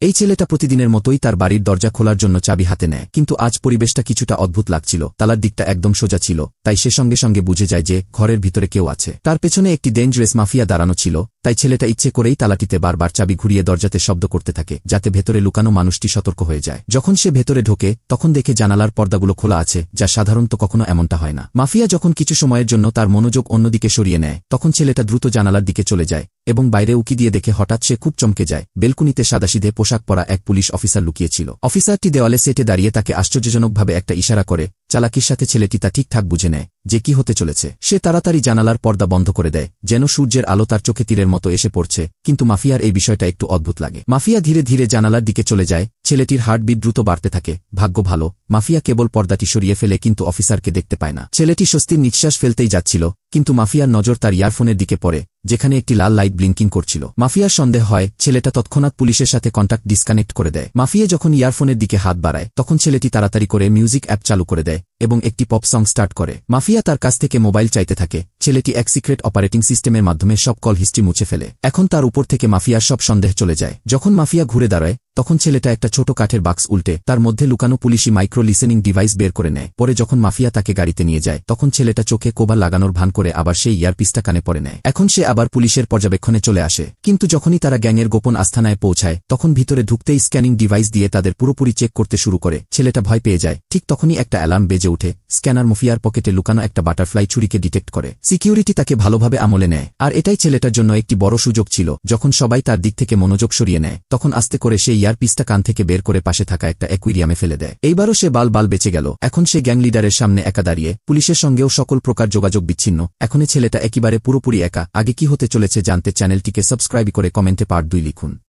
এই ছেলেটা প্রতিদিনের মতোই তার বাড়ির দরজা খোলার জন্য চাবি হাতে নেয়, কিন্তু আজ পরিবেশটা কিছুটা অদ্ভুত লাগছিল। তালার দিকটা একদম সোজা ছিল, তাই সে সঙ্গে সঙ্গে বুঝে যায় যে ঘরের ভিতরে কেউ আছে। তার পেছনে একটি ডেঞ্জারাস মাফিয়া দাঁড়ানো ছিল, তাই ছেলেটা ইচ্ছে করেই তালাটিতে বারবার চাবি ঘুরিয়ে দরজাতে শব্দ করতে থাকে, যাতে ভেতরে লুকানো মানুষটি সতর্ক হয়ে যায়। যখন সে ভেতরে ঢোকে তখন দেখে জানালার পর্দাগুলো খোলা আছে, যা সাধারণত কখনো এমনটা হয় না। মাফিয়া যখন কিছু সময়ের জন্য তার মনোযোগ অন্যদিকে সরিয়ে নেয়, তখন ছেলেটা দ্রুত জানালার দিকে চলে যায় এবং বাইরে উকি দিয়ে দেখে হঠাৎ সে খুব চমকে যায়। বেলকুনিতে সাদাসিধে পোশাক পরা এক পুলিশ অফিসার লুকিয়েছিল। অফিসারটি দেওয়ালে সেটে দাঁড়িয়ে তাকে আশ্চর্যজনকভাবে একটা ইশারা করে। চালাকির সাথে ছেলেটি তা ঠিকঠাক বুঝে নেয় যে কি হতে চলেছে। সে তাড়াতাড়ি জানালার পর্দা বন্ধ করে দেয়, যেন সূর্যের আলো তার চোখে তীরের মতো এসে পড়ছে। কিন্তু মাফিয়ার এই বিষয়টা একটু অদ্ভুত লাগে। মাফিয়া ধীরে ধীরে জানালার দিকে চলে যায়। ছেলেটির হার্টবিট দ্রুত বাড়তে থাকে। ভাগ্য ভালো, মাফিয়া কেবল পর্দাটি সরিয়ে ফেলে, কিন্তু অফিসারকে দেখতে পায় না। ছেলেটি স্বস্তির নিঃশ্বাস ফেলতেই যাচ্ছিল, কিন্তু মাফিয়ার নজর তার ইয়ারফোনের দিকে পড়ে, যেখানে একটি লাল লাইট ব্লিঙ্কিং করছিল। মাফিয়ার সন্দেহ হয় ছেলেটা তৎক্ষণাৎ পুলিশের সাথে কন্টাক্ট ডিসকানেক্ট করে দেয়। মাফিয়া যখন ইয়ারফোনের দিকে হাত বাড়ায়, তখন ছেলেটি তাড়াতাড়ি করে মিউজিক অ্যাপ চালু করে দেয় এবং একটি পপ সং স্টার্ট করে। মাফিয়া তার কাছ থেকে মোবাইল চাইতে থাকে। ছেলেটি এক সিক্রেট অপারেটিং সিস্টেমের মাধ্যমে সব কল হিস্ট্রি মুছে ফেলে। এখন তার উপর থেকে মাফিয়ার সব সন্দেহ চলে যায়। যখন মাফিয়া ঘুরে দাঁড়ায়, তখন ছেলেটা একটা ছোট কাঠের বাক্স উল্টে তার মধ্যে লুকানো পুলিশি মাইক্রো লিসেনিং ডিভাইস বের করে নেয়। পরে যখন মাফিয়া তাকে গাড়িতে নিয়ে যায়, তখন ছেলেটা চোখে কোবা লাগানোর ভান করে আবার সেই ইয়ারপিসটা কানে পড়ে নেয়। এখন সে আবার পুলিশের পর্যবেক্ষণে চলে আসে, কিন্তু যখনই তারা গ্যাংয়ের গোপন আস্থানায় পৌঁছায়, তখন ভিতরে ঢুকতেই স্ক্যানিং ডিভাইস দিয়ে তাদের পুরোপুরি চেক করতে শুরু করে। ছেলেটা ভয় পেয়ে যায়। ঠিক তখনই একটা অ্যালার্ম বেজে ওঠে। স্ক্যানার মাফিয়ার পকেটে লুকানো একটা বাটারফ্লাই ছুরিকে ডিটেক্ট করে। সিকিউরিটি তাকে ভালোভাবে আমলে নেয়। আর এটাই ছেলেটার জন্য একটি বড় সুযোগ ছিল। যখন সবাই তার দিক থেকে মনোযোগ সরিয়ে নেয়, তখন আস্তে করে সেই ইয়ারপিসটা কান থেকে বের করে পাশে থাকা একটা অ্যাকুয়ারিয়ামে ফেলে দেয়। এইবারও সে বাল বেঁচে গেল। এখন সে গ্যাং লিডারের সামনে একা দাঁড়িয়ে, পুলিশের সঙ্গেও সকল প্রকার যোগাযোগ বিচ্ছিন্ন। এখনই ছেলেটা একেবারে পুরোপুরি একা। আগে কি হতে চলেছে জানতে চ্যানেলটিকে সাবস্ক্রাইব করে কমেন্টে পার্ট 2 লিখুন।